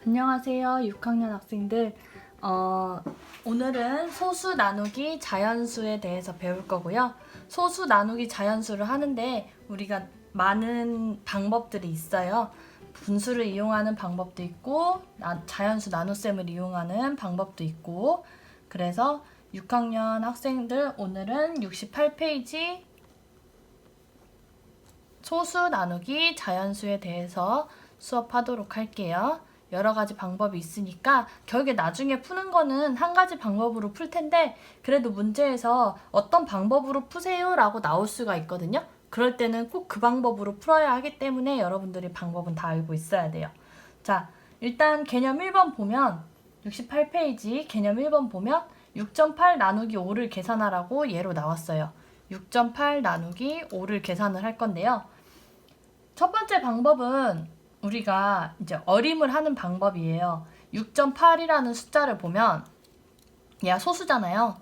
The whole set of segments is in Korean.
안녕하세요, 6학년 학생들. 오늘은 소수 나누기 자연수에 대해서 배울 거고요. 소수 나누기 자연수를 하는데 우리가 많은 방법들이 있어요. 분수를 이용하는 방법도 있고 자연수 나눗셈을 이용하는 방법도 있고, 그래서 6학년 학생들 오늘은 68페이지 소수 나누기 자연수에 대해서 수업하도록 할게요. 여러 가지 방법이 있으니까 결국에 나중에 푸는 거는 한 가지 방법으로 풀 텐데, 그래도 문제에서 어떤 방법으로 푸세요 라고 나올 수가 있거든요. 그럴 때는 꼭 그 방법으로 풀어야 하기 때문에 여러분들이 방법은 다 알고 있어야 돼요. 자, 일단 개념 1번 보면 68페이지 개념 1번 보면 6.8 나누기 5를 계산하라고 예로 나왔어요. 6.8 나누기 5를 계산을 할 건데요. 첫 번째 방법은 우리가 이제 어림을 하는 방법이에요. 6.8이라는 숫자를 보면 얘가 소수잖아요.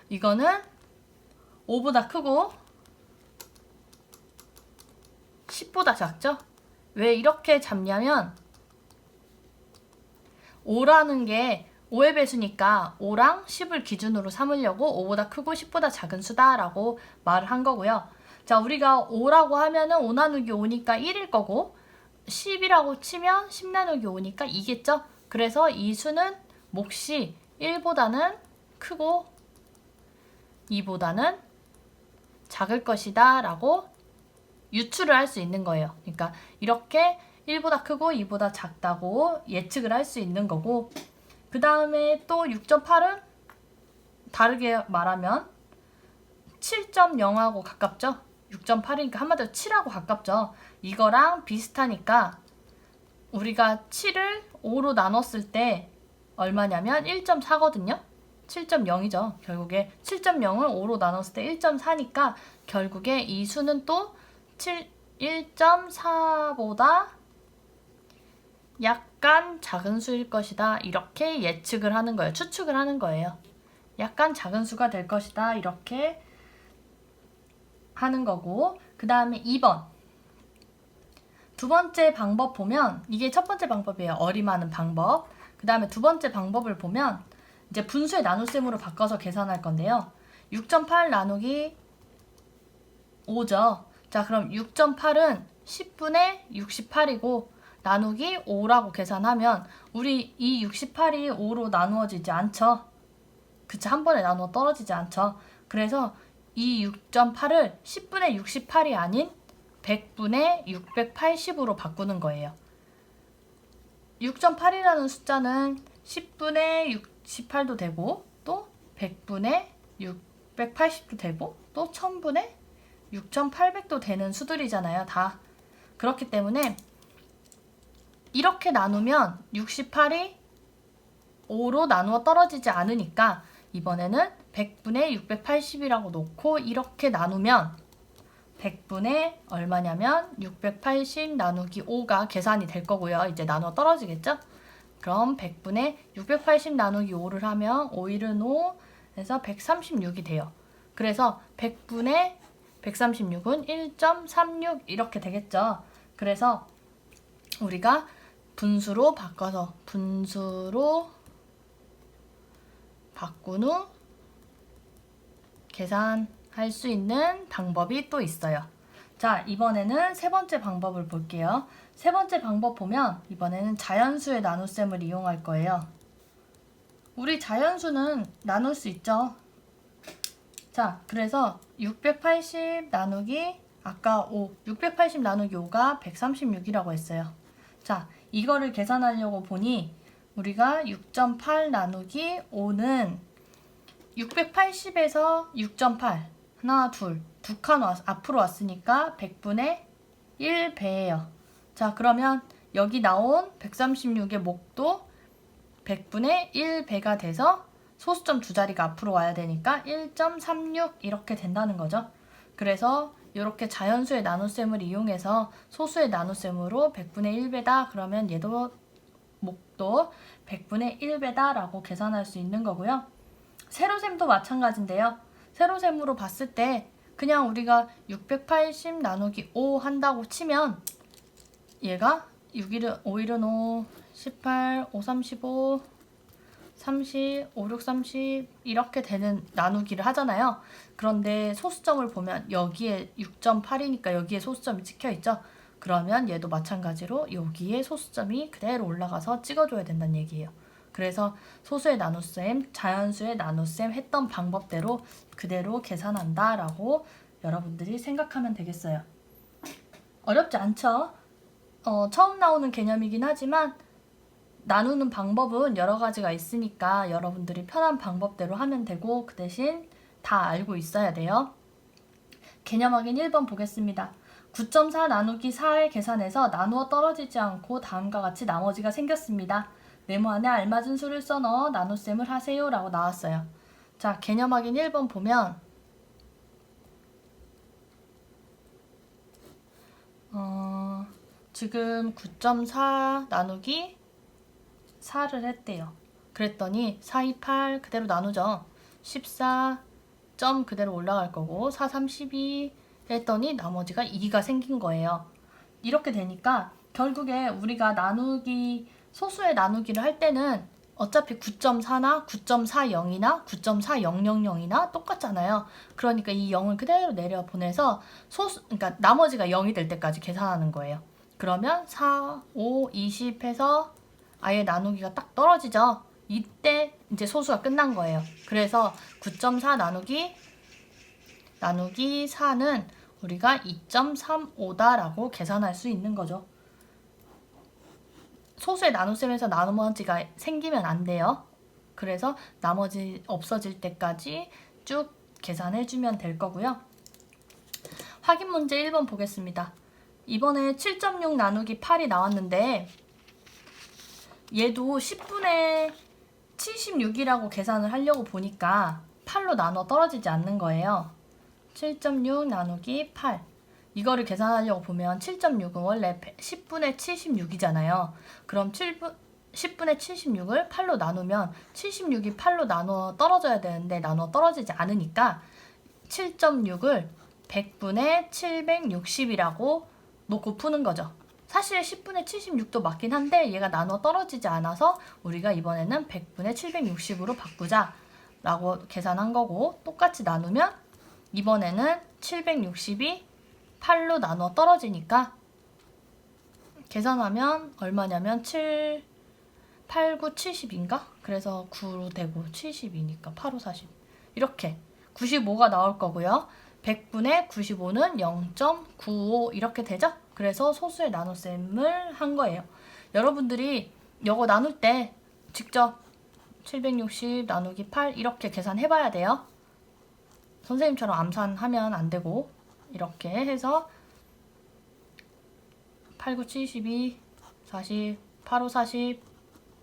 이거는 5보다 크고 10보다 작죠? 왜 이렇게 잡냐면 5라는 게 5의 배수니까 5랑 10을 기준으로 삼으려고 5보다 크고 10보다 작은 수다라고 말을 한 거고요. 자, 우리가 5라고 하면은 5 나누기 5니까 1일 거고, 10이라고 치면 10 나누기 5니까 2겠죠? 그래서 이 수는 몫이 1보다는 크고 2보다는 작을 것이다 라고 유추를 할 수 있는 거예요. 그러니까 이렇게 1보다 크고 2보다 작다고 예측을 할 수 있는 거고, 그 다음에 또 6.8은 다르게 말하면 7.0하고 가깝죠? 6.8이니까 한마디로 7하고 가깝죠. 이거랑 비슷하니까 우리가 7을 5로 나눴을 때 얼마냐면 1.4거든요. 7.0이죠. 결국에 7.0을 5로 나눴을 때 1.4니까 결국에 이 수는 또 1.4보다 약간 작은 수일 것이다. 이렇게 예측을 하는 거예요. 추측을 하는 거예요. 약간 작은 수가 될 것이다. 이렇게 하는 거고, 그 다음에 2번. 두 번째 방법 보면 이게 첫 번째 방법이에요. 어림하는 방법. 그 다음에 두 번째 방법을 보면 이제 분수의 나눗셈으로 바꿔서 계산할 건데요. 6.8 나누기 5죠. 자, 그럼 6.8은 10분의 68이고 나누기 5라고 계산하면 우리 이 68이 5로 나누어지지 않죠. 그치, 한 번에 나누어 떨어지지 않죠. 그래서 이 6.8을 10분의 68이 아닌 100분의 680으로 바꾸는 거예요. 6.8이라는 숫자는 10분의 68도 되고, 또 100분의 680도 되고, 또 1000분의 6800도 되는 수들이잖아요, 다. 그렇기 때문에 이렇게 나누면 68이 5로 나누어 떨어지지 않으니까 이번에는 100분의 680이라고 놓고 이렇게 나누면 100분의 얼마냐면 680 나누기 5가 계산이 될 거고요. 이제 나누어 떨어지겠죠? 그럼 100분의 680 나누기 5를 하면 5일은 5 해서 136이 돼요. 그래서 100분의 136은 1.36 이렇게 되겠죠. 그래서 우리가 분수로 바꿔서 분수로 바꾼 후 계산할 수 있는 방법이 또 있어요. 자, 이번에는 세 번째 방법을 볼게요. 세 번째 방법 보면 이번에는 자연수의 나눗셈을 이용할 거예요. 우리 자연수는 나눌 수 있죠. 자, 그래서 680 나누기 아까 5, 680 나누기 5가 136이라고 했어요. 자, 이거를 계산하려고 보니 우리가 6.8 나누기 5는 680에서 6.8 하나, 둘, 두 칸 앞으로 왔으니까 100분의 1배예요. 자, 그러면 여기 나온 136의 목도 100분의 1배가 돼서 소수점 두 자리가 앞으로 와야 되니까 1.36 이렇게 된다는 거죠. 그래서 이렇게 자연수의 나눗셈을 이용해서 소수의 나눗셈으로 100분의 1배다 그러면 얘도 목도 100분의 1배다 라고 계산할 수 있는 거고요. 세로셈도 마찬가지인데요. 세로셈으로 봤을 때 그냥 우리가 680 나누기 5 한다고 치면 얘가 6일은 5일은 5, 18, 5, 35, 30, 5, 6, 30 이렇게 되는 나누기를 하잖아요. 그런데 소수점을 보면 여기에 6.8이니까 여기에 소수점이 찍혀 있죠. 그러면 얘도 마찬가지로 여기에 소수점이 그대로 올라가서 찍어줘야 된다는 얘기예요. 그래서 소수의 나눗셈, 자연수의 나눗셈 했던 방법대로 그대로 계산한다 라고 여러분들이 생각하면 되겠어요. 어렵지 않죠? 처음 나오는 개념이긴 하지만 나누는 방법은 여러 가지가 있으니까 여러분들이 편한 방법대로 하면 되고 그 대신 다 알고 있어야 돼요. 개념 확인 1번 보겠습니다. 9.4 나누기 4의 계산에서 나누어 떨어지지 않고 다음과 같이 나머지가 생겼습니다. 네모 안에 알맞은 수를 써넣어 나눗셈을 하세요 라고 나왔어요. 자, 개념 확인 1번 보면 지금 9.4 나누기 4를 했대요. 그랬더니 4, 2, 8 그대로 나누죠. 14 점 그대로 올라갈 거고 4, 32 했더니 나머지가 2가 생긴 거예요. 이렇게 되니까 결국에 우리가 나누기 소수의 나누기를 할 때는 어차피 9.4나 9.40이나 9.4000이나 똑같잖아요. 그러니까 이 0을 그대로 내려보내서 그러니까 나머지가 0이 될 때까지 계산하는 거예요. 그러면 4, 5, 20 해서 아예 나누기가 딱 떨어지죠. 이때 이제 소수가 끝난 거예요. 그래서 9.4 나누기 4는 우리가 2.35다라고 계산할 수 있는 거죠. 소수의 나눗셈에서 나머지가 생기면 안 돼요. 그래서 나머지 없어질 때까지 쭉 계산해주면 될 거고요. 확인 문제 1번 보겠습니다. 이번에 7.6 나누기 8이 나왔는데 얘도 10분의 76이라고 계산을 하려고 보니까 8로 나눠 떨어지지 않는 거예요. 7.6 나누기 8 이거를 계산하려고 보면 7.6은 원래 10분의 76이잖아요. 그럼 10분의 76을 8로 나누면 76이 8로 나눠 떨어져야 되는데 나눠 떨어지지 않으니까 7.6을 100분의 760이라고 놓고 푸는 거죠. 사실 10분의 76도 맞긴 한데 얘가 나눠 떨어지지 않아서 우리가 이번에는 100분의 760으로 바꾸자 라고 계산한 거고 똑같이 나누면 이번에는 760이 8로 나눠 떨어지니까 계산하면 얼마냐면 8, 9, 70인가? 그래서 9로 되고 70이니까 8, 5, 40 이렇게 95가 나올 거고요. 100분의 95는 0.95 이렇게 되죠? 그래서 소수의 나눗셈을 한 거예요. 여러분들이 이거 나눌 때 직접 760 나누기 8 이렇게 계산해봐야 돼요. 선생님처럼 암산하면 안 되고 이렇게 해서 8, 9, 72, 40, 8, 5, 40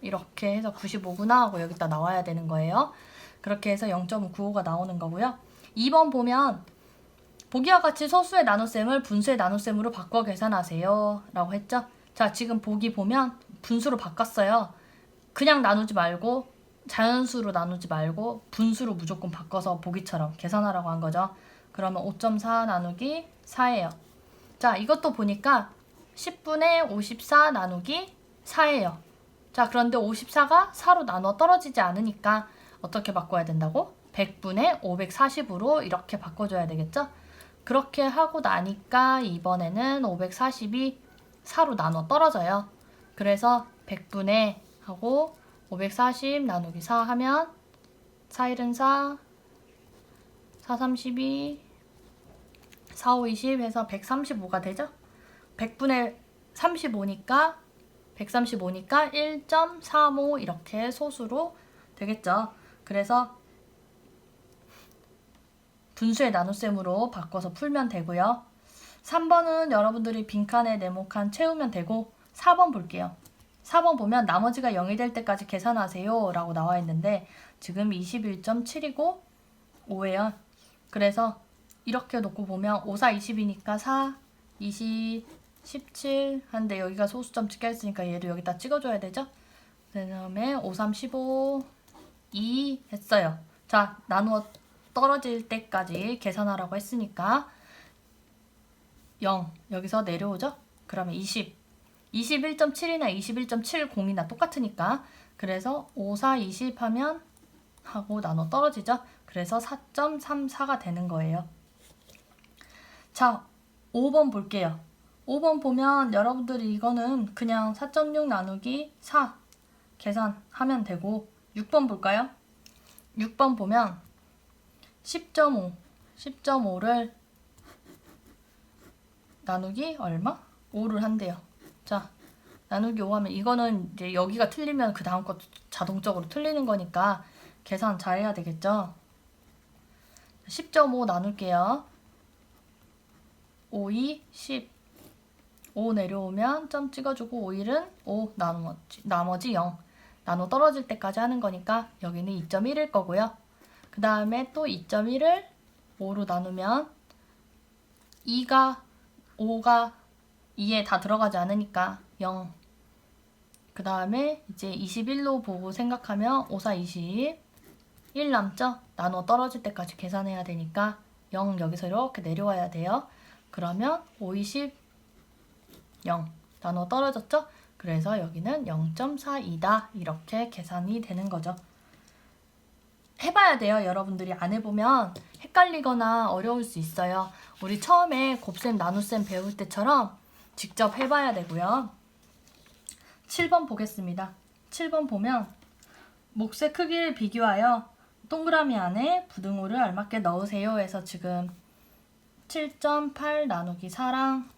이렇게 해서 95구나 하고 여기다 나와야 되는 거예요. 그렇게 해서 0.95가 나오는 거고요. 2번 보면 보기와 같이 소수의 나눗셈을 분수의 나눗셈으로 바꿔 계산하세요 라고 했죠. 자, 지금 보기 보면 분수로 바꿨어요. 그냥 나누지 말고 자연수로 나누지 말고 분수로 무조건 바꿔서 보기처럼 계산하라고 한 거죠. 그러면 5.4 나누기 4예요. 자, 이것도 보니까 10분의 54 나누기 4예요. 자, 그런데 54가 4로 나눠 떨어지지 않으니까 어떻게 바꿔야 된다고? 100분의 540으로 이렇게 바꿔줘야 되겠죠? 그렇게 하고 나니까 이번에는 540이 4로 나눠 떨어져요. 그래서 100분의 하고 540 나누기 4 하면 4, 1은 4, 4, 32, 4, 5, 20 해서 135가 되죠? 100분의 35니까 135니까 1.35 이렇게 소수로 되겠죠. 그래서 분수의 나눗셈으로 바꿔서 풀면 되고요. 3번은 여러분들이 빈칸에 네모칸 채우면 되고 4번 볼게요. 4번 보면 나머지가 0이 될 때까지 계산하세요 라고 나와 있는데 지금 21.7이고 5예요. 그래서 이렇게 놓고 보면 5, 4, 20이니까 4, 20, 17 한데 여기가 소수점 찍혀 있으니까 얘도 여기다 찍어줘야 되죠. 그 다음에 5, 3, 15, 2 했어요. 자, 나누어 떨어질 때까지 계산하라고 했으니까 0 여기서 내려오죠. 그러면 20 21.7이나 21.70이나 똑같으니까. 그래서 5, 4, 20 하면 하고 나눠 떨어지죠. 그래서 4.34가 되는 거예요. 자, 5번 볼게요. 5번 보면 여러분들이 이거는 그냥 4.6 나누기 4 계산하면 되고, 6번 볼까요? 6번 보면 10.5를 나누기 얼마? 5를 한대요. 자, 나누기 5 하면 이거는 이제 여기가 틀리면 그 다음 것도 자동적으로 틀리는 거니까 계산 잘 해야 되겠죠? 10.5 나눌게요. 5, 2, 10. 5 내려오면 점 찍어주고 5, 1은 5 나머지 0. 나눠 떨어질 때까지 하는 거니까 여기는 2.1일 거고요. 그 다음에 또 2.1을 5로 나누면 5가 2에 다 들어가지 않으니까 0. 그 다음에 이제 21로 보고 생각하면 5, 4, 20. 1 남죠? 나눠 떨어질 때까지 계산해야 되니까 0 여기서 이렇게 내려와야 돼요. 그러면 5, 20, 0. 나눠 떨어졌죠? 그래서 여기는 0.42다. 이렇게 계산이 되는 거죠. 해봐야 돼요. 여러분들이 안 해보면 헷갈리거나 어려울 수 있어요. 우리 처음에 곱셈, 나눗셈 배울 때처럼 직접 해봐야 되고요. 7번 보겠습니다. 7번 보면 몫의 크기를 비교하여 동그라미 안에 부등호를 알맞게 넣으세요 해서 지금 7.8 나누기 4랑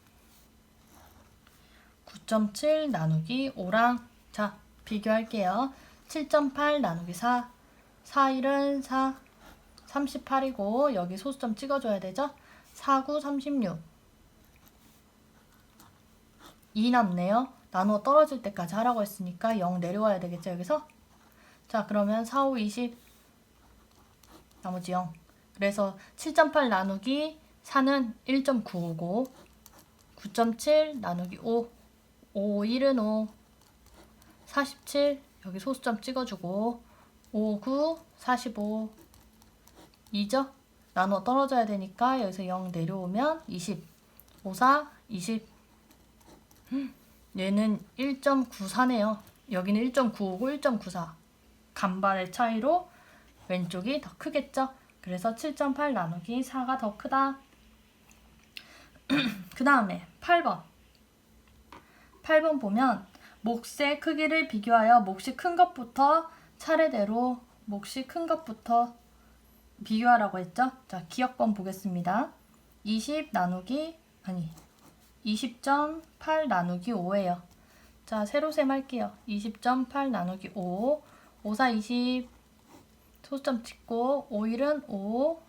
9.7 나누기 5랑 자 비교할게요. 7.8 나누기 4 4, 1은 4 38이고 여기 소수점 찍어줘야 되죠? 4, 9, 36 2 남네요. 나누어 떨어질 때까지 하라고 했으니까 0 내려와야 되겠죠 여기서? 자 그러면 4, 5, 20 나머지 0. 그래서 7.8 나누기 4는 1.9고 9.7 나누기 5 5, 1은 5 47 여기 소수점 찍어주고 5, 9, 45 2죠? 나눠 떨어져야 되니까 여기서 0 내려오면 20 5, 4, 20 얘는 1.94네요. 여기는 1.95고 1.94 간발의 차이로 왼쪽이 더 크겠죠? 그래서 7.8 나누기 4가 더 크다. 그 다음에 8번 8번 보면 몫의 크기를 비교하여 몫이 큰 것부터 차례대로 몫이 큰 것부터 비교하라고 했죠? 자, 기억번 보겠습니다. 20 나누기 20.8 나누기 5예요. 자, 세로셈 할게요. 20.8 나누기 5 5, 4, 20 소수점 찍고 5, 1은 5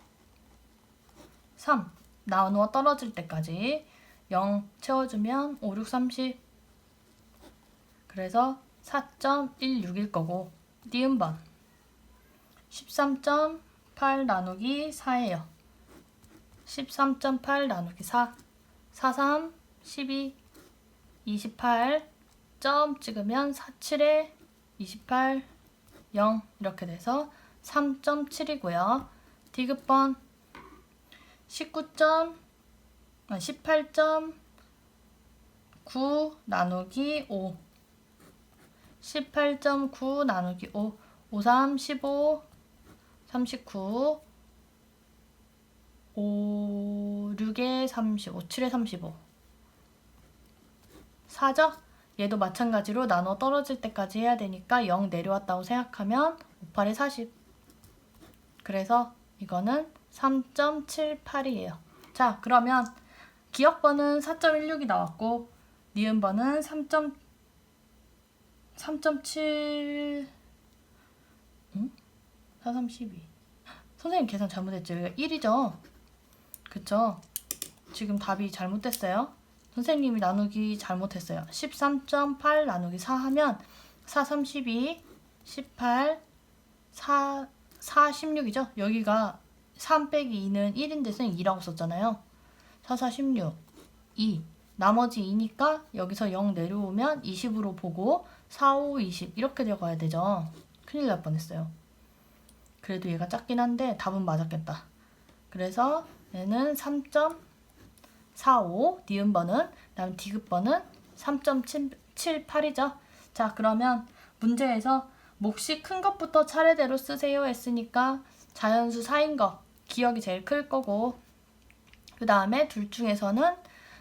3 나누어 떨어질 때까지 0 채워주면 5, 6, 30 그래서 4.16일 거고 니은번 13.8 나누기 4예요. 13.8 나누기 4 4, 3, 12 28 점 찍으면 47에 28 0 이렇게 돼서 3.7이고요. 디귿번 18.9 나누기 5 18.9 나누기 5 5, 3, 15 39 5, 6에 35 7에 35 4죠? 얘도 마찬가지로 나눠 떨어질 때까지 해야 되니까 0 내려왔다고 생각하면 5, 8에 40 그래서 이거는 3.78이에요. 자 그러면 기억번은 4.16이 나왔고 니은번은 3.7 4, 3, 12 선생님 계산 잘못했죠? 여기가 1이죠? 그쵸? 지금 답이 잘못됐어요. 선생님이 나누기 잘못했어요. 13.8 나누기 4 하면 4, 3, 12 18 4, 16이죠? 여기가 3 빼기 2는 1인데 선생님 2라고 썼잖아요. 4, 4, 16 2 나머지 2니까 여기서 0 내려오면 20으로 보고 4, 5, 20 이렇게 되어가야 되죠. 큰일 날 뻔했어요. 그래도 얘가 작긴 한데 답은 맞았겠다. 그래서 얘는 3.45 니은번은 그다음 디귿번은 3.78이죠. 자, 그러면 문제에서 몫이 큰 것부터 차례대로 쓰세요 했으니까 자연수 4인 거 기억이 제일 클 거고, 그 다음에 둘 중에서는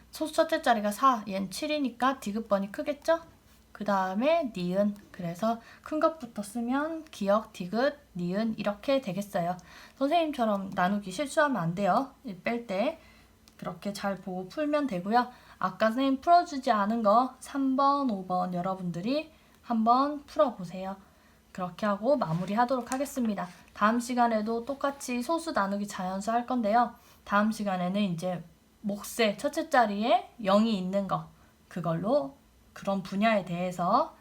소수 첫째 자리가 4, 얘는 7이니까 디귿번이 크겠죠? 그 다음에 니은, 그래서 큰 것부터 쓰면 기억, 디귿, 니은 이렇게 되겠어요. 선생님처럼 나누기 실수하면 안 돼요. 뺄 때 그렇게 잘 보고 풀면 되고요. 아까 선생님 풀어주지 않은 거 3번, 5번 여러분들이 한번 풀어보세요. 그렇게 하고 마무리하도록 하겠습니다. 다음 시간에도 똑같이 소수 나누기 자연수 할 건데요. 다음 시간에는 이제 몫의 첫째 자리에 0이 있는 거, 그걸로 그런 분야에 대해서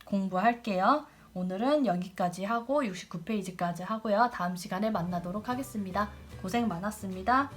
공부할게요. 오늘은 여기까지 하고 69페이지까지 하고요. 다음 시간에 만나도록 하겠습니다. 고생 많았습니다.